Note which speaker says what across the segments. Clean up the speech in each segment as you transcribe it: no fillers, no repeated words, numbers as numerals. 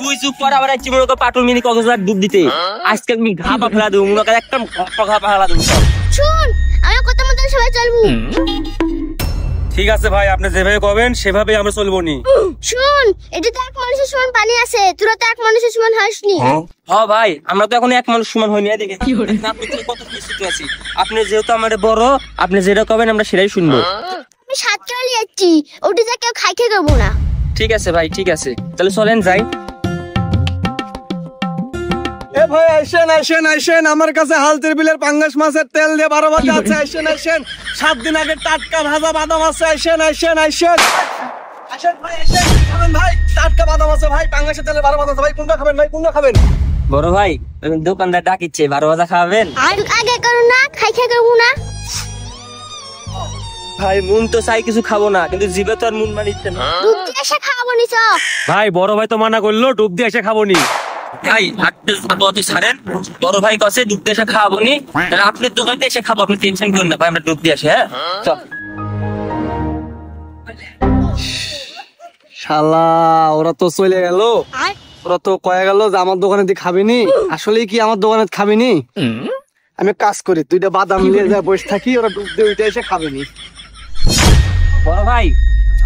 Speaker 1: তুই চুপ কর, আবার একটি মনে কর পাটুল মিনি কক্সবাজার ডুব দিতে। আজকে আমি ঘাপা ফেলা দেবো, মনে কর একটা ঘাপা ফেলা দেবো।
Speaker 2: শুন, আমি কথা মতো সবাই চলবো।
Speaker 3: ঠিক আছে ভাই, আপনি যেভাবে করবেন সেভাবে আমরা চলবো নি।
Speaker 2: শুন, এটাতে এক মানুষের সমান পানি আছে, তোরা তো এক মানুষের সমান হাসনি।
Speaker 1: হ্যাঁ ভাই, আমরা তো এখন এক মানুষ সমান হইনি। দেখে আপনি কত কিছু আছি। আপনি যেহেতু আমাদের বড়, আপনি যেটা করবেন আমরা সেটাই শুনবো।
Speaker 2: আমি 7 কালি যাচ্ছি, ওটিতে কেউ খাই খেয়ে করবো না।
Speaker 1: ঠিক আছে ভাই, ঠিক আছে, তাহলে চলেন যাই।
Speaker 3: এ ভাই আসেন আসেন আসেন, আমার কাছে হালদির বিলের পাঙ্গাস মাছের তেল দিয়ে 12 ভাজা আছে। আসেন আসেন, 7 দিন আগে টাটকা ভাজা বাদাম আছে। আসেন আসেন আসেন আসেন ভাই, আসেন। খাবেন ভাই? টাটকা বাদাম আছে ভাই, পাঙ্গাসের তেলে 12 ভাজা আছে ভাই। কোনটা খাবেন ভাই, কোনটা খাবেন?
Speaker 1: বড় ভাই, দোকানদার ডাকিচ্ছে, 12 ভাজা খাওয়াবেন?
Speaker 2: আগে করো না, খাই খেয়ে করবো না।
Speaker 1: ভাই মন তো চাই কিছু খাবো না, কিন্তু জিভে তো আর মন মানিচ্ছে না।
Speaker 2: দুধ দিয়ে এসে খাওয়াবো নি চ।
Speaker 3: ভাই বড় ভাই তো মানা করলো, ডুব দিয়ে এসে খাবো নি।
Speaker 1: ভাই আপনি ছাড়েন, বড় ভাই কাছে ডুব দিয়ে এসে খাওয়াবো নি, তাহলে আপনার দোকানে এসে খাবো। আপনি টেনশন করেন না ভাই, আমরা ডুব দিয়ে আসি। হ্যাঁ চল।
Speaker 3: শালা ওরা তো চলে গেল, ওরা তো কয়ে গেল যে আমার দোকানে দিয়ে খাবিনি। আসলে কি আমার দোকানে খাবিনি? আমি কাজ করি, তুইটা বাদাম নিয়ে যা বসে থাকি, ওরা ডুব দিয়ে ওইটা এসে খাবেনি।
Speaker 1: বড় ভাই,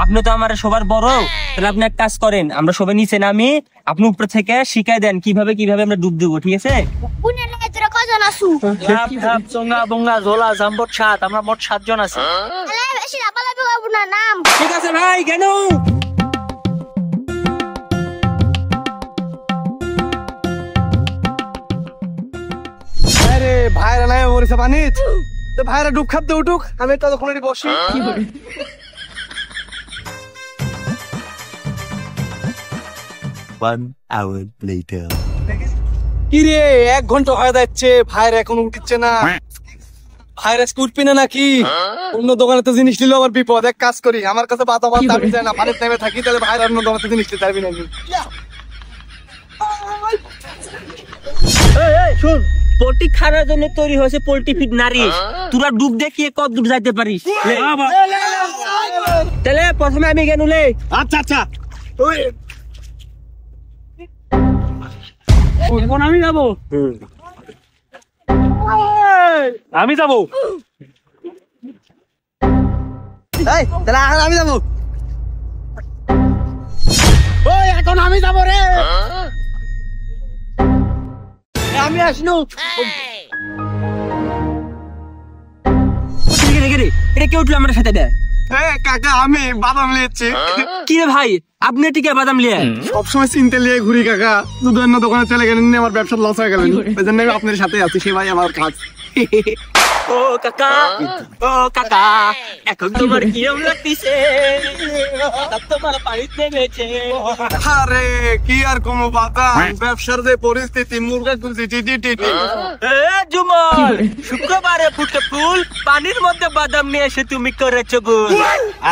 Speaker 1: আপনি তো আমার সবার বড়, তাহলে আপনি এক কাজ করেন, আমরা সবাই নিচে নামি, আপনি উপর থেকে শিখাই দেন কিভাবে কিভাবে আমরা ডুব দেবো। ঠিক আছে?
Speaker 2: বুনের লাগে তোরা কজন আসু?
Speaker 1: চঙ্গা বঙ্গা ঝোলা জাম্বট 7, আমরা মোট 7 জন আছি।
Speaker 2: তাহলে বেশি লাফালাফি করবো না, নাম।
Speaker 1: ঠিক আছে ভাই, কেন?
Speaker 3: আরে ভাইরা নাই মরেছে পানি, তো ভাইরা ডুব খাতে উঠুক, আমি ততক্ষণ বসি।
Speaker 4: One hour later.
Speaker 3: কি রে, 1 ঘন্টা হয়ে যাচ্ছে, ভাইরা এখন উঠছে না। ভাইরা উঠবি না নাকি? অন্য দোকানে তো জিনিস নিল আবার বিপদ। এক কাজ করি, আমার কাছে বাদাম দাবি যায় না, পানির নেমে থাকি, তাহলে ভাইরা অন্য দোকানে জিনিস নিতে পারবি নাকি?
Speaker 1: শুন, পোল্ট্রি খাওয়ার জন্য তৈরি হয়েছে পোল্ট্রি ফিড নারী। তোরা ডুব দেখিয়ে কত দূর যাইতে পারিস? তাহলে প্রথমে আমি গেনুলে।
Speaker 3: আচ্ছা আচ্ছা, এখন আমি যাবো, আমি যাবো, তাহলে আমি যাবো। ওই এখন আমি যাবো রে, আমি আসনু।
Speaker 1: এটা কে উঠলো আমার সাথে?
Speaker 3: কাকা আমি বাদাম লিয়েছি।
Speaker 1: কি রে ভাই, আপনি টিকে বাদাম লিয়ে?
Speaker 3: সবসময় চিনতে লিয়ে ঘুরি কাকা, দুধ অন্য দোকানে চলে গেলেন, আমার ব্যবসা লস হয়ে গেলেন, ওই জন্য আমি আপনার সাথে আছি, সে ভাই আমার কাজ।
Speaker 1: ও কাকা, ও কাকা, এখন তোমার কিরম লাগতেছে? তোমার পানিতে নেমেছে।
Speaker 3: আরে কি আর কোনো বাদাম, ব্যবসার যে পরিস্থিতি, মুরগা খুলছি টিটি।
Speaker 1: জুমন, শুক্রবারে ফুটে ফুল, পানির মধ্যে বাদাম নিয়ে এসে তুমি করেছো গুণ।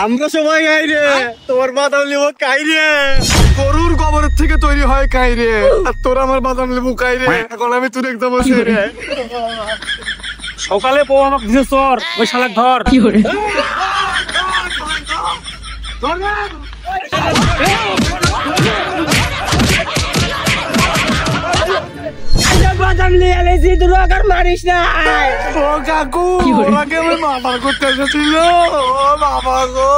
Speaker 3: আমরা সবাই খাই রে, তোমার বাদাম লেবু খাই রে, গরুর গোবরের থেকে তৈরি হয় খাই রে, আর তোর আমার বাদাম লেবু খাই রে। এখন আমি তুই একদম বসে রে। সকালে বউ আমাকে দিছে চর, ওই শালাক ধর।
Speaker 1: বাদাম নিয়ে এলেছি, তুই আগার মারিস না।
Speaker 3: ও কাকু, ওকে আমি মার্ডার করতে এসেছিল। ও বাবা গো।